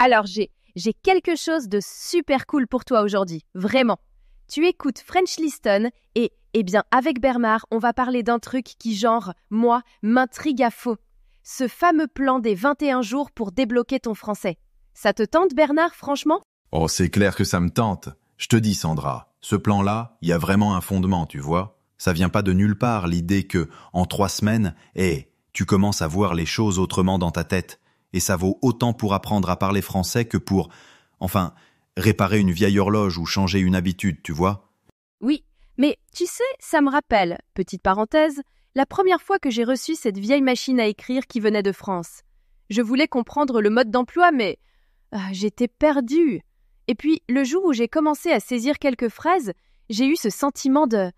Alors, j'ai quelque chose de super cool pour toi aujourd'hui, vraiment. Tu écoutes French Listen et, avec Bernard, on va parler d'un truc qui, moi, m'intrigue à faux. Ce fameux plan des 21 jours pour débloquer ton français. Ça te tente, Bernard, franchement? Oh, c'est clair que ça me tente. Je te dis, Sandra, ce plan-là, il y a vraiment un fondement, tu vois. Ça vient pas de nulle part, l'idée que, en 3 semaines, tu commences à voir les choses autrement dans ta tête. Et ça vaut autant pour apprendre à parler français que pour, réparer une vieille horloge ou changer une habitude, tu vois. Oui, mais tu sais, ça me rappelle, petite parenthèse, la première fois que j'ai reçu cette vieille machine à écrire qui venait de France. Je voulais comprendre le mode d'emploi, mais j'étais perdue. Et puis, le jour où j'ai commencé à saisir quelques phrases, j'ai eu ce sentiment de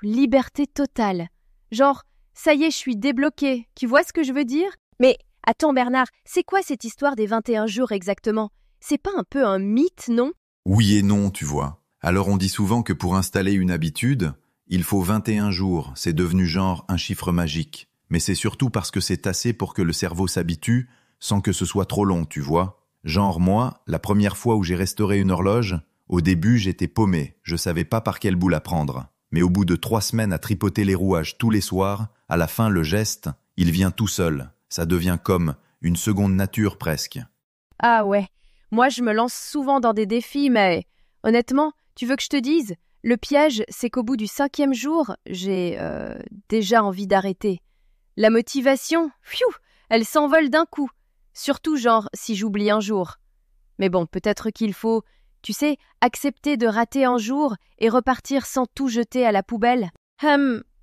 liberté totale. Genre, ça y est, je suis débloquée. Tu vois ce que je veux dire? Mais attends, Bernard, c'est quoi cette histoire des 21 jours exactement? C'est pas un peu un mythe, non? Oui et non, tu vois. Alors on dit souvent que pour installer une habitude, il faut 21 jours, c'est devenu genre un chiffre magique. Mais c'est surtout parce que c'est assez pour que le cerveau s'habitue, sans que ce soit trop long, tu vois. Genre moi, la première fois où j'ai restauré une horloge, au début j'étais paumé, je savais pas par quel bout la prendre. Mais au bout de 3 semaines à tripoter les rouages tous les soirs, à la fin le geste, il vient tout seul. Ça devient comme une seconde nature presque. Ah ouais, moi je me lance souvent dans des défis, mais honnêtement, tu veux que je te dise? Le piège, c'est qu'au bout du 5e jour, j'ai déjà envie d'arrêter. La motivation, elle s'envole d'un coup. Surtout si j'oublie un jour. Mais bon, peut-être qu'il faut, tu sais, accepter de rater un jour et repartir sans tout jeter à la poubelle.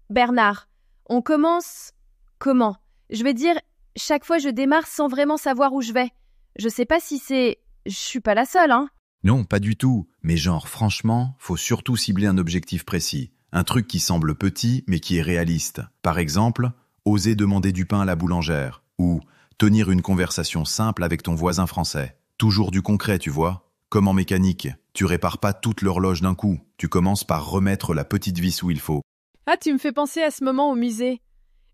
Bernard, on commence... Comment? Je vais dire, chaque fois je démarre sans vraiment savoir où je vais. Je sais pas si c'est... Je suis pas la seule, hein? Non, pas du tout. Mais franchement, faut surtout cibler un objectif précis. Un truc qui semble petit, mais qui est réaliste. Par exemple, oser demander du pain à la boulangère. Ou tenir une conversation simple avec ton voisin français. Toujours du concret, tu vois. Comme en mécanique, tu répares pas toute l'horloge d'un coup. Tu commences par remettre la petite vis où il faut. Ah, tu me fais penser à ce moment au musée.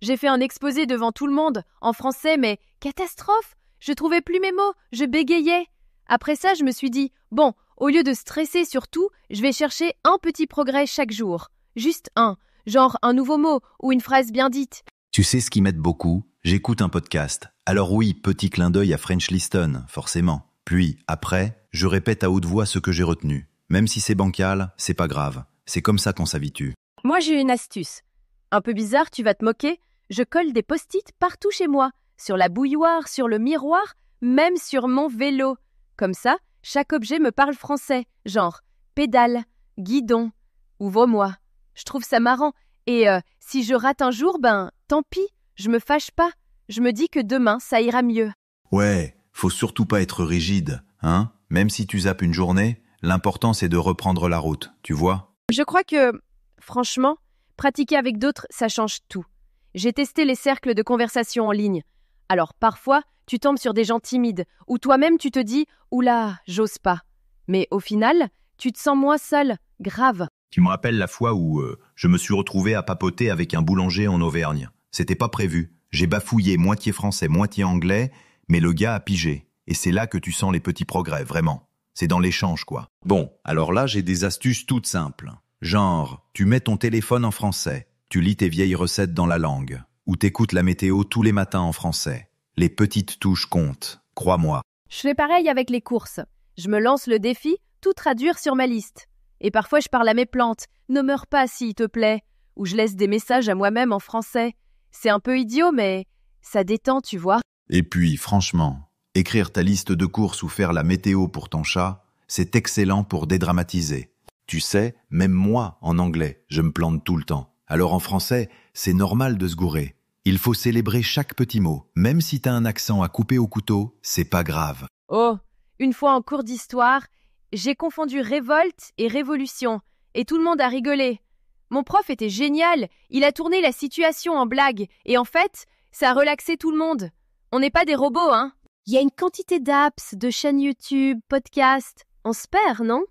J'ai fait un exposé devant tout le monde, en français, mais catastrophe! Je trouvais plus mes mots, je bégayais. Après ça, je me suis dit, bon, au lieu de stresser sur tout, je vais chercher un petit progrès chaque jour. Juste un, genre un nouveau mot ou une phrase bien dite. Tu sais ce qui m'aide beaucoup? J'écoute un podcast. Alors oui, petit clin d'œil à French Listen, forcément. Puis, après, je répète à haute voix ce que j'ai retenu. Même si c'est bancal, c'est pas grave. C'est comme ça qu'on s'habitue. Moi, j'ai une astuce. Un peu bizarre, tu vas te moquer. Je colle des post-it partout chez moi. Sur la bouilloire, sur le miroir, même sur mon vélo. Comme ça, chaque objet me parle français. Genre, pédale, guidon, ouvre-moi. Je trouve ça marrant. Et si je rate un jour, tant pis. Je me fâche pas. Je me dis que demain, ça ira mieux. Ouais, faut surtout pas être rigide, hein? Même si tu zappes une journée, l'important c'est de reprendre la route, tu vois? Je crois que, franchement, pratiquer avec d'autres, ça change tout. J'ai testé les cercles de conversation en ligne. Alors parfois, tu tombes sur des gens timides, ou toi-même tu te dis « Oula, j'ose pas ». Mais au final, tu te sens moins seul, grave. Tu me rappelles la fois où je me suis retrouvé à papoter avec un boulanger en Auvergne. C'était pas prévu. J'ai bafouillé moitié français, moitié anglais, mais le gars a pigé. Et c'est là que tu sens les petits progrès, vraiment. C'est dans l'échange, quoi. Bon, alors là, j'ai des astuces toutes simples. Genre, tu mets ton téléphone en français, tu lis tes vieilles recettes dans la langue, ou t'écoutes la météo tous les matins en français. Les petites touches comptent, crois-moi. Je fais pareil avec les courses. Je me lance le défi, tout traduire sur ma liste. Et parfois je parle à mes plantes, ne meurs pas s'il te plaît. Ou je laisse des messages à moi-même en français. C'est un peu idiot, mais ça détend, tu vois. Et puis, franchement, écrire ta liste de courses ou faire la météo pour ton chat, c'est excellent pour dédramatiser. Tu sais, même moi, en anglais, je me plante tout le temps. Alors en français, c'est normal de se gourer. Il faut célébrer chaque petit mot. Même si t'as un accent à couper au couteau, c'est pas grave. Oh, une fois en cours d'histoire, j'ai confondu révolte et révolution, et tout le monde a rigolé. Mon prof était génial, il a tourné la situation en blague, et en fait, ça a relaxé tout le monde. On n'est pas des robots, hein? Il y a une quantité d'apps, de chaînes YouTube, podcasts. On se perd, non?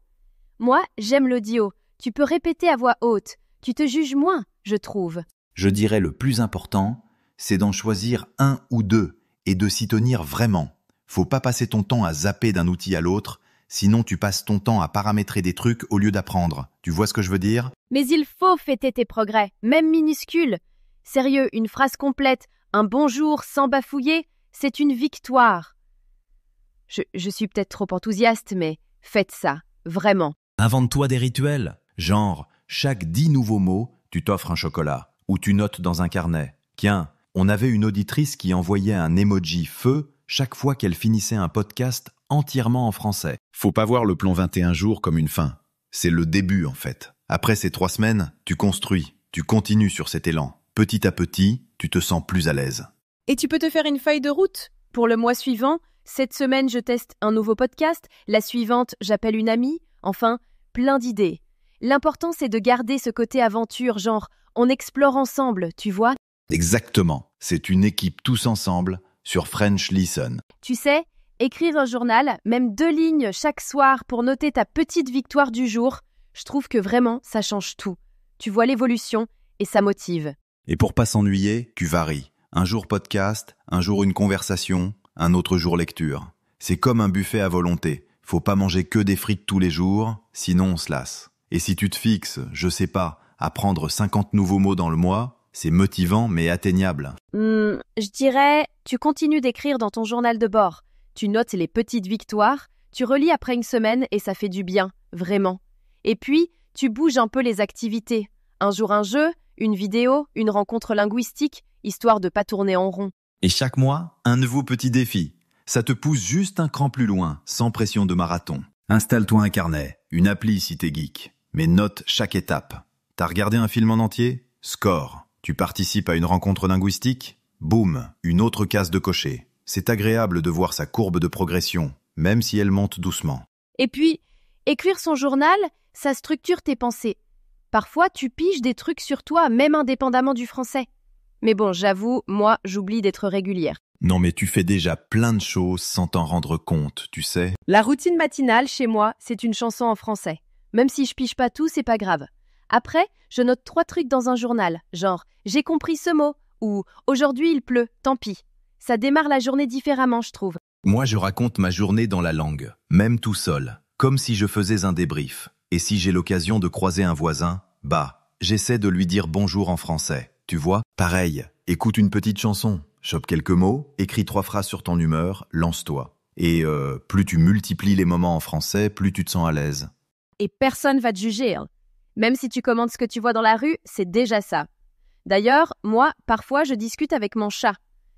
Moi, j'aime l'audio. Tu peux répéter à voix haute. Tu te juges moins, je trouve. Je dirais le plus important, c'est d'en choisir un ou deux et de s'y tenir vraiment. Faut pas passer ton temps à zapper d'un outil à l'autre, sinon tu passes ton temps à paramétrer des trucs au lieu d'apprendre. Tu vois ce que je veux dire? Mais il faut fêter tes progrès, même minuscules. Sérieux, une phrase complète, un bonjour sans bafouiller, c'est une victoire. Je suis peut-être trop enthousiaste, mais faites ça, vraiment. Invente-toi des rituels. Genre, chaque 10 nouveaux mots, tu t'offres un chocolat. Ou tu notes dans un carnet. Tiens, on avait une auditrice qui envoyait un emoji feu chaque fois qu'elle finissait un podcast entièrement en français. Faut pas voir le plan 21 jours comme une fin. C'est le début, en fait. Après ces 3 semaines, tu construis, tu continues sur cet élan. Petit à petit, tu te sens plus à l'aise. Et tu peux te faire une feuille de route. Pour le mois suivant, cette semaine, je teste un nouveau podcast. La suivante, j'appelle une amie. Enfin, plein d'idées. L'important, c'est de garder ce côté aventure, genre, on explore ensemble, tu vois? Exactement. C'est une équipe tous ensemble sur French Listen. Tu sais, écrire un journal, même 2 lignes chaque soir pour noter ta petite victoire du jour, je trouve que vraiment, ça change tout. Tu vois l'évolution et ça motive. Et pour pas s'ennuyer, tu varies. Un jour podcast, un jour une conversation, un autre jour lecture. C'est comme un buffet à volonté. Faut pas manger que des frites tous les jours, sinon on se lasse. Et si tu te fixes, je sais pas, apprendre 50 nouveaux mots dans le mois, c'est motivant mais atteignable. Je dirais, tu continues d'écrire dans ton journal de bord. Tu notes les petites victoires, tu relis après une semaine et ça fait du bien, vraiment. Et puis, tu bouges un peu les activités. Un jour un jeu, une vidéo, une rencontre linguistique, histoire de pas tourner en rond. Et chaque mois, un nouveau petit défi. Ça te pousse juste un cran plus loin, sans pression de marathon. Installe-toi un carnet, une appli si t'es geek, mais note chaque étape. T'as regardé un film en entier? Score. Tu participes à une rencontre linguistique? Boum, une autre case de cocher. C'est agréable de voir sa courbe de progression, même si elle monte doucement. Et puis, écrire son journal, ça structure tes pensées. Parfois, tu piges des trucs sur toi, même indépendamment du français. Mais bon, j'avoue, moi, j'oublie d'être régulière. Non mais tu fais déjà plein de choses sans t'en rendre compte, tu sais. La routine matinale, chez moi, c'est une chanson en français. Même si je pige pas tout, c'est pas grave. Après, je note 3 trucs dans un journal, genre « j'ai compris ce mot » ou « aujourd'hui il pleut, tant pis ». Ça démarre la journée différemment, je trouve. Moi je raconte ma journée dans la langue, même tout seul, comme si je faisais un débrief. Et si j'ai l'occasion de croiser un voisin, j'essaie de lui dire bonjour en français. Tu vois? Pareil, écoute une petite chanson, chope quelques mots, écris 3 phrases sur ton humeur, lance-toi. Et plus tu multiplies les moments en français, plus tu te sens à l'aise. Et personne va te juger, hein. Même si tu commandes ce que tu vois dans la rue, c'est déjà ça. D'ailleurs, moi, parfois, je discute avec mon chat.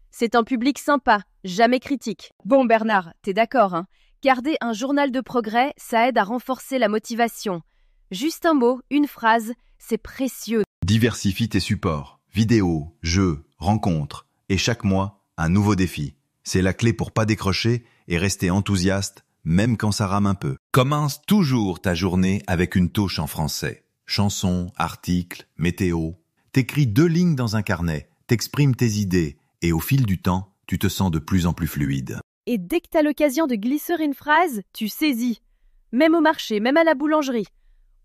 C'est un public sympa, jamais critique. Bon, Bernard, t'es d'accord, hein? Garder un journal de progrès, ça aide à renforcer la motivation. Juste un mot, une phrase, c'est précieux. Diversifie tes supports, vidéos, jeux, rencontres, et chaque mois, un nouveau défi. C'est la clé pour pas décrocher et rester enthousiaste, même quand ça rame un peu. Commence toujours ta journée avec une touche en français. Chansons, articles, météo. T'écris 2 lignes dans un carnet, t'exprimes tes idées, et au fil du temps, tu te sens de plus en plus fluide. Et dès que t'as l'occasion de glisser une phrase, tu saisis. Même au marché, même à la boulangerie.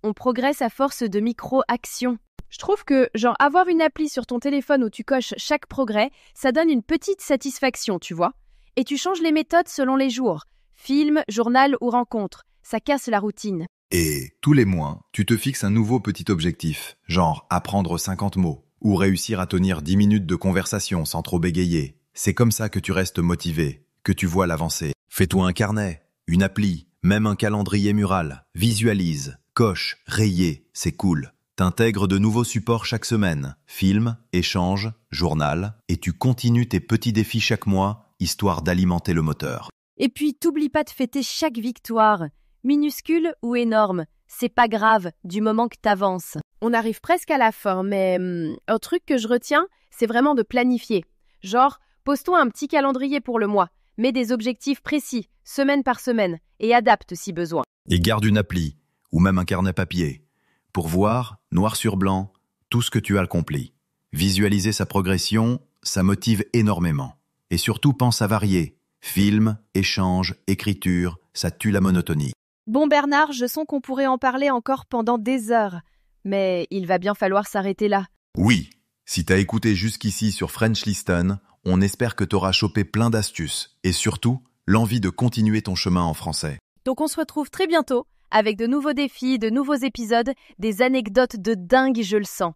On progresse à force de micro-actions. Je trouve que, avoir une appli sur ton téléphone où tu coches chaque progrès, ça donne une petite satisfaction, tu vois. Et tu changes les méthodes selon les jours. Film, journal ou rencontre. Ça casse la routine. Et tous les mois, tu te fixes un nouveau petit objectif, genre apprendre 50 mots, ou réussir à tenir 10 minutes de conversation sans trop bégayer. C'est comme ça que tu restes motivé, que tu vois l'avancée. Fais-toi un carnet, une appli, même un calendrier mural. Visualise, coche, rayer, c'est cool. T'intègres de nouveaux supports chaque semaine, film, échange, journal, et tu continues tes petits défis chaque mois, histoire d'alimenter le moteur. Et puis, t'oublies pas de fêter chaque victoire. Minuscule ou énorme, c'est pas grave, du moment que t'avances. On arrive presque à la fin, mais un truc que je retiens, c'est vraiment de planifier. Genre, pose-toi un petit calendrier pour le mois, mets des objectifs précis, semaine par semaine, et adapte si besoin. Et garde une appli, ou même un carnet papier, pour voir, noir sur blanc, tout ce que tu as accompli. Visualiser sa progression, ça motive énormément. Et surtout, pense à varier. Film, échange, écriture, ça tue la monotonie. Bon Bernard, je sens qu'on pourrait en parler encore pendant des heures. Mais il va bien falloir s'arrêter là. Oui, si t'as écouté jusqu'ici sur French Listen, on espère que t'auras chopé plein d'astuces et surtout l'envie de continuer ton chemin en français. Donc on se retrouve très bientôt avec de nouveaux défis, de nouveaux épisodes, des anecdotes de dingue, je le sens.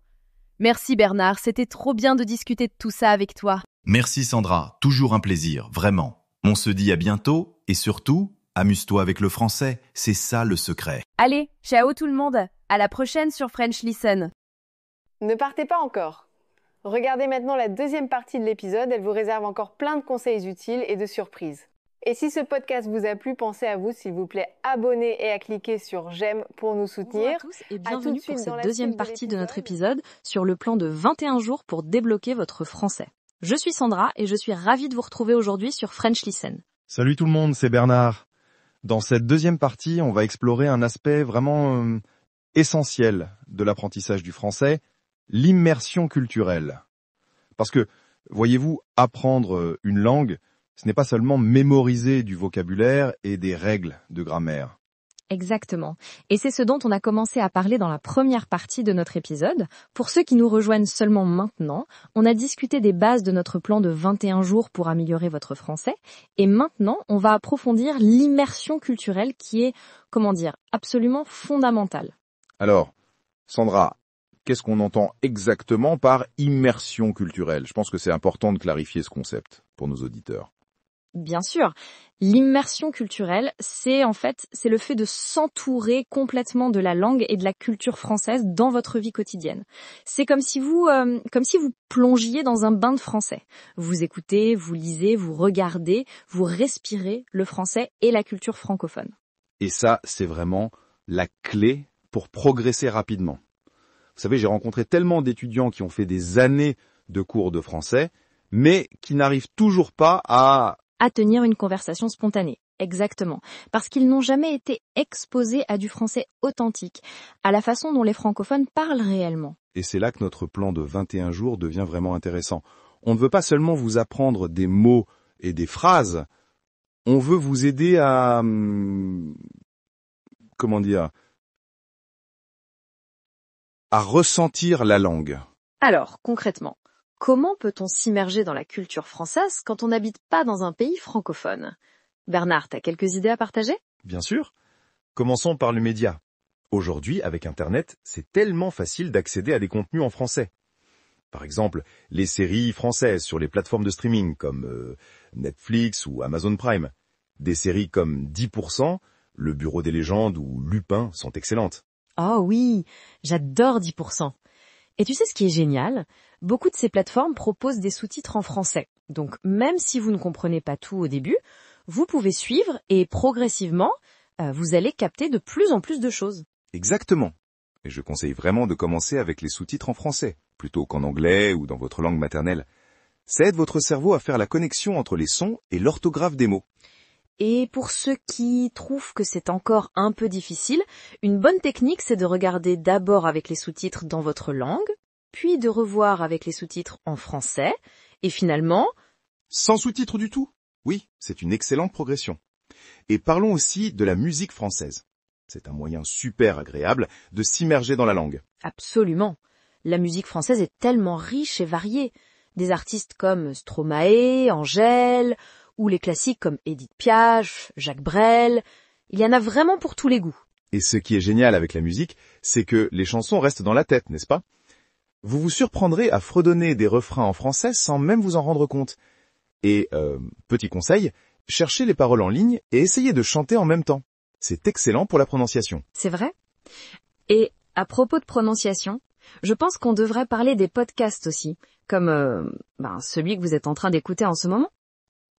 Merci Bernard, c'était trop bien de discuter de tout ça avec toi. Merci Sandra, toujours un plaisir, vraiment. On se dit à bientôt et surtout, amuse-toi avec le français, c'est ça le secret. Allez, ciao tout le monde, à la prochaine sur French Listen. Ne partez pas encore. Regardez maintenant la deuxième partie de l'épisode, elle vous réserve encore plein de conseils utiles et de surprises. Et si ce podcast vous a plu, pensez à vous, s'il vous plaît, abonner et à cliquer sur j'aime pour nous soutenir. Bonjour à tous et bienvenue pour cette la deuxième suite partie de notre épisode sur le plan de 21 jours pour débloquer votre français. Je suis Sandra et je suis ravie de vous retrouver aujourd'hui sur French Listen. Salut tout le monde, c'est Bernard. Dans cette deuxième partie, on va explorer un aspect vraiment essentiel de l'apprentissage du français, l'immersion culturelle. Parce que, voyez-vous, apprendre une langue, ce n'est pas seulement mémoriser du vocabulaire et des règles de grammaire. Exactement. Et c'est ce dont on a commencé à parler dans la première partie de notre épisode. Pour ceux qui nous rejoignent seulement maintenant, on a discuté des bases de notre plan de 21 jours pour améliorer votre français. Et maintenant, on va approfondir l'immersion culturelle qui est, absolument fondamentale. Alors, Sandra, qu'est-ce qu'on entend exactement par immersion culturelle ? Je pense que c'est important de clarifier ce concept pour nos auditeurs. Bien sûr, l'immersion culturelle, c'est le fait de s'entourer complètement de la langue et de la culture française dans votre vie quotidienne. C'est comme si vous plongiez dans un bain de français. Vous écoutez, vous lisez, vous regardez, vous respirez le français et la culture francophone. Et ça, c'est vraiment la clé pour progresser rapidement. Vous savez, j'ai rencontré tellement d'étudiants qui ont fait des années de cours de français, mais qui n'arrivent toujours pas à tenir une conversation spontanée. Exactement. Parce qu'ils n'ont jamais été exposés à du français authentique, à la façon dont les francophones parlent réellement. Et c'est là que notre plan de 21 jours devient vraiment intéressant. On ne veut pas seulement vous apprendre des mots et des phrases, on veut vous aider à ressentir la langue. Alors, concrètement, comment peut-on s'immerger dans la culture française quand on n'habite pas dans un pays francophone ? Bernard, t'as quelques idées à partager ? Bien sûr. Commençons par le média. Aujourd'hui, avec Internet, c'est tellement facile d'accéder à des contenus en français. Par exemple, les séries françaises sur les plateformes de streaming comme Netflix ou Amazon Prime. Des séries comme 10%, Le Bureau des légendes ou Lupin sont excellentes. Oh oui, j'adore 10%. Et tu sais ce qui est génial ? Beaucoup de ces plateformes proposent des sous-titres en français. Donc même si vous ne comprenez pas tout au début, vous pouvez suivre et progressivement, vous allez capter de plus en plus de choses. Exactement. Et je conseille vraiment de commencer avec les sous-titres en français, plutôt qu'en anglais ou dans votre langue maternelle. Ça aide votre cerveau à faire la connexion entre les sons et l'orthographe des mots. Et pour ceux qui trouvent que c'est encore un peu difficile, une bonne technique, c'est de regarder d'abord avec les sous-titres dans votre langue, puis de revoir avec les sous-titres en français, et finalement... Sans sous-titres du tout ? Oui, c'est une excellente progression. Et parlons aussi de la musique française. C'est un moyen super agréable de s'immerger dans la langue. Absolument. La musique française est tellement riche et variée. Des artistes comme Stromae, Angèle... ou les classiques comme Édith Piaf, Jacques Brel, il y en a vraiment pour tous les goûts. Et ce qui est génial avec la musique, c'est que les chansons restent dans la tête, n'est-ce pas ? Vous vous surprendrez à fredonner des refrains en français sans même vous en rendre compte. Et, petit conseil, cherchez les paroles en ligne et essayez de chanter en même temps. C'est excellent pour la prononciation. C'est vrai ? Et à propos de prononciation, je pense qu'on devrait parler des podcasts aussi, comme celui que vous êtes en train d'écouter en ce moment.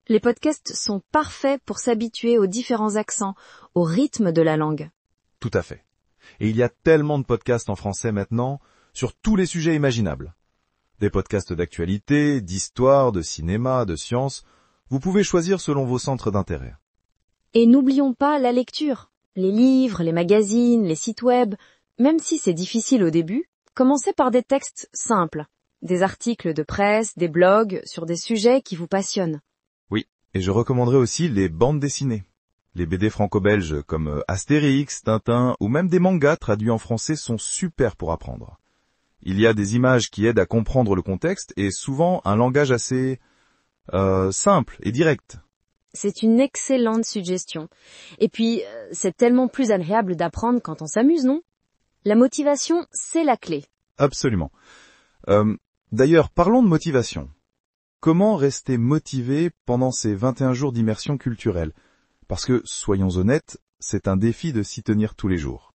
Les podcasts sont parfaits pour s'habituer aux différents accents, au rythme de la langue. Tout à fait. Et il y a tellement de podcasts en français maintenant, sur tous les sujets imaginables. Des podcasts d'actualité, d'histoire, de cinéma, de sciences. Vous pouvez choisir selon vos centres d'intérêt. Et n'oublions pas la lecture. Les livres, les magazines, les sites web. Même si c'est difficile au début, commencez par des textes simples. Des articles de presse, des blogs sur des sujets qui vous passionnent. Et je recommanderais aussi les bandes dessinées. Les BD franco-belges comme Astérix, Tintin ou même des mangas traduits en français sont super pour apprendre. Il y a des images qui aident à comprendre le contexte et souvent un langage assez simple et direct. C'est une excellente suggestion. Et puis, c'est tellement plus agréable d'apprendre quand on s'amuse, non? La motivation, c'est la clé. Absolument. D'ailleurs, parlons de motivation. Comment rester motivé pendant ces 21 jours d'immersion culturelle? Parce que, soyons honnêtes, c'est un défi de s'y tenir tous les jours.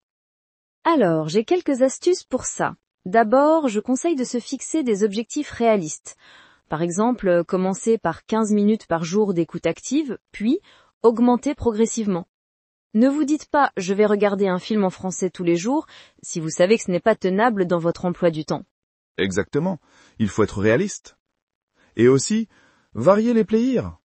Alors, j'ai quelques astuces pour ça. D'abord, je conseille de se fixer des objectifs réalistes. Par exemple, commencer par 15 minutes par jour d'écoute active, puis augmenter progressivement. Ne vous dites pas « je vais regarder un film en français tous les jours » si vous savez que ce n'est pas tenable dans votre emploi du temps. Exactement. Il faut être réaliste. Et aussi, varier les plaisirs.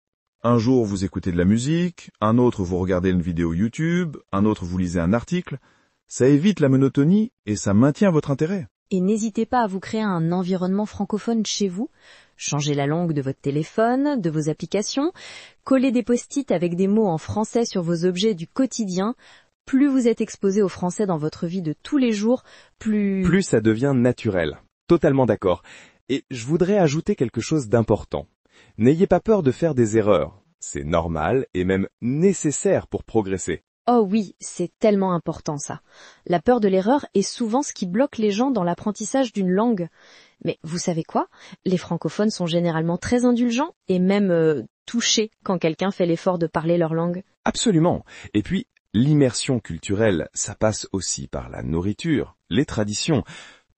Un jour, vous écoutez de la musique, un autre, vous regardez une vidéo YouTube, un autre, vous lisez un article. Ça évite la monotonie et ça maintient votre intérêt. Et n'hésitez pas à vous créer un environnement francophone chez vous. Changez la langue de votre téléphone, de vos applications. Collez des post-it avec des mots en français sur vos objets du quotidien. Plus vous êtes exposé au français dans votre vie de tous les jours, plus ça devient naturel. Totalement d'accord. Et je voudrais ajouter quelque chose d'important. N'ayez pas peur de faire des erreurs. C'est normal et même nécessaire pour progresser. Oh oui, c'est tellement important ça. La peur de l'erreur est souvent ce qui bloque les gens dans l'apprentissage d'une langue. Mais vous savez quoi? Les francophones sont généralement très indulgents et même touchés quand quelqu'un fait l'effort de parler leur langue. Absolument. Et puis, l'immersion culturelle, ça passe aussi par la nourriture, les traditions.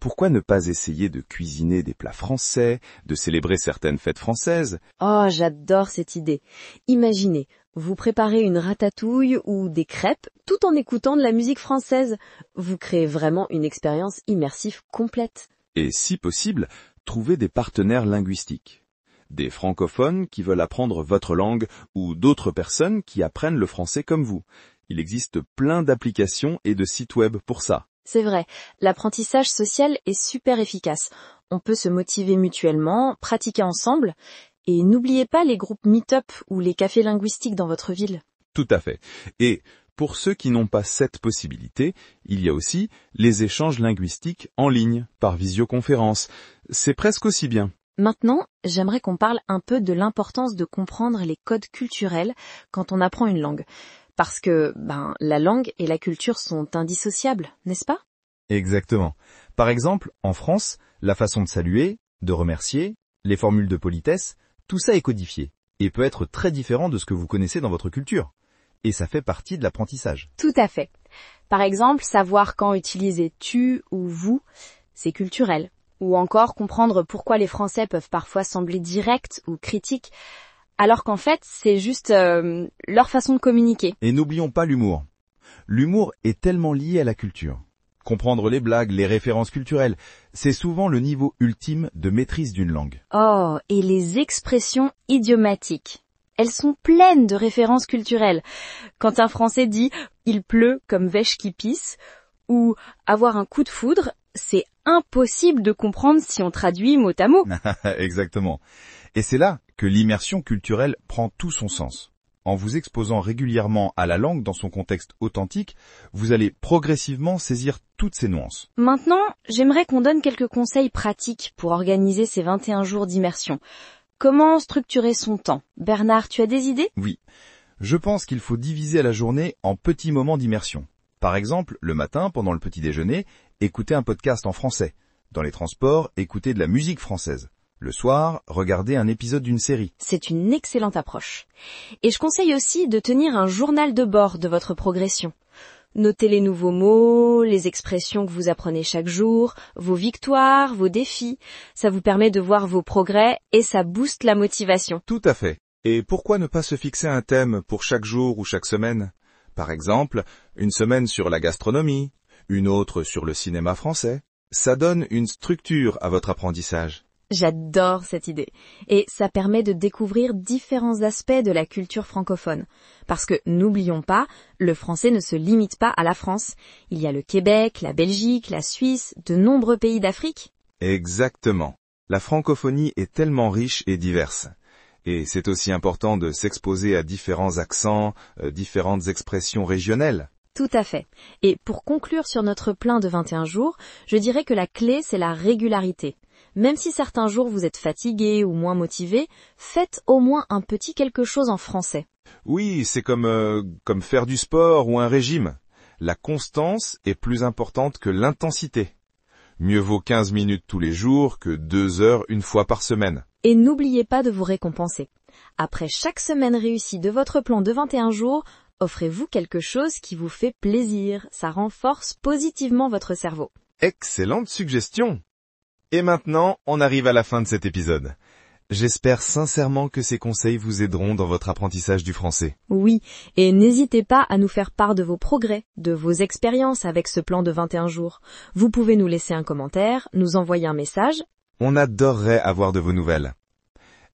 Pourquoi ne pas essayer de cuisiner des plats français, de célébrer certaines fêtes françaises? Oh, j'adore cette idée. Imaginez, vous préparez une ratatouille ou des crêpes tout en écoutant de la musique française. Vous créez vraiment une expérience immersive complète. Et si possible, trouvez des partenaires linguistiques. Des francophones qui veulent apprendre votre langue ou d'autres personnes qui apprennent le français comme vous. Il existe plein d'applications et de sites web pour ça. C'est vrai, l'apprentissage social est super efficace. On peut se motiver mutuellement, pratiquer ensemble, et n'oubliez pas les groupes Meetup ou les cafés linguistiques dans votre ville. Tout à fait. Et pour ceux qui n'ont pas cette possibilité, il y a aussi les échanges linguistiques en ligne, par visioconférence. C'est presque aussi bien. Maintenant, j'aimerais qu'on parle un peu de l'importance de comprendre les codes culturels quand on apprend une langue. Parce que, la langue et la culture sont indissociables, n'est-ce pas? Exactement. Par exemple, en France, la façon de saluer, de remercier, les formules de politesse, tout ça est codifié et peut être très différent de ce que vous connaissez dans votre culture. Et ça fait partie de l'apprentissage. Tout à fait. Par exemple, savoir quand utiliser tu ou vous, c'est culturel. Ou encore comprendre pourquoi les Français peuvent parfois sembler directs ou critiques, alors qu'en fait, c'est juste leur façon de communiquer. Et n'oublions pas l'humour. L'humour est tellement lié à la culture. Comprendre les blagues, les références culturelles, c'est souvent le niveau ultime de maîtrise d'une langue. Oh, et les expressions idiomatiques. Elles sont pleines de références culturelles. Quand un Français dit « il pleut comme vèche qui pisse » ou « avoir un coup de foudre », c'est impossible de comprendre si on traduit mot à mot. Exactement. Et c'est là que l'immersion culturelle prend tout son sens. En vous exposant régulièrement à la langue dans son contexte authentique, vous allez progressivement saisir toutes ces nuances. Maintenant, j'aimerais qu'on donne quelques conseils pratiques pour organiser ces 21 jours d'immersion. Comment structurer son temps? Bernard, tu as des idées? Oui. Je pense qu'il faut diviser la journée en petits moments d'immersion. Par exemple, le matin, pendant le petit déjeuner, écoutez un podcast en français. Dans les transports, écoutez de la musique française. Le soir, regardez un épisode d'une série. C'est une excellente approche. Et je conseille aussi de tenir un journal de bord de votre progression. Notez les nouveaux mots, les expressions que vous apprenez chaque jour, vos victoires, vos défis. Ça vous permet de voir vos progrès et ça booste la motivation. Tout à fait. Et pourquoi ne pas se fixer un thème pour chaque jour ou chaque semaine? Par exemple, une semaine sur la gastronomie, une autre sur le cinéma français. Ça donne une structure à votre apprentissage. J'adore cette idée. Et ça permet de découvrir différents aspects de la culture francophone. Parce que, n'oublions pas, le français ne se limite pas à la France. Il y a le Québec, la Belgique, la Suisse, de nombreux pays d'Afrique. Exactement. La francophonie est tellement riche et diverse. Et c'est aussi important de s'exposer à différents accents, différentes expressions régionales. Tout à fait. Et pour conclure sur notre plan de 21 jours, je dirais que la clé, c'est la régularité. Même si certains jours vous êtes fatigué ou moins motivé, faites au moins un petit quelque chose en français. Oui, c'est comme faire du sport ou un régime. La constance est plus importante que l'intensité. Mieux vaut 15 minutes tous les jours que 2 heures une fois par semaine. Et n'oubliez pas de vous récompenser. Après chaque semaine réussie de votre plan de 21 jours, offrez-vous quelque chose qui vous fait plaisir. Ça renforce positivement votre cerveau. Excellente suggestion! Et maintenant, on arrive à la fin de cet épisode. J'espère sincèrement que ces conseils vous aideront dans votre apprentissage du français. Oui, et n'hésitez pas à nous faire part de vos progrès, de vos expériences avec ce plan de 21 jours. Vous pouvez nous laisser un commentaire, nous envoyer un message. On adorerait avoir de vos nouvelles.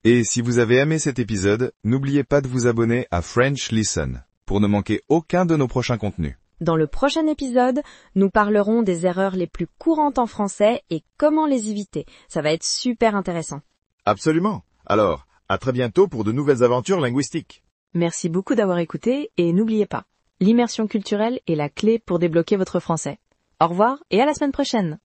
Et si vous avez aimé cet épisode, n'oubliez pas de vous abonner à French Listen pour ne manquer aucun de nos prochains contenus. Dans le prochain épisode, nous parlerons des erreurs les plus courantes en français et comment les éviter. Ça va être super intéressant. Absolument. Alors, à très bientôt pour de nouvelles aventures linguistiques. Merci beaucoup d'avoir écouté et n'oubliez pas, l'immersion culturelle est la clé pour débloquer votre français. Au revoir et à la semaine prochaine.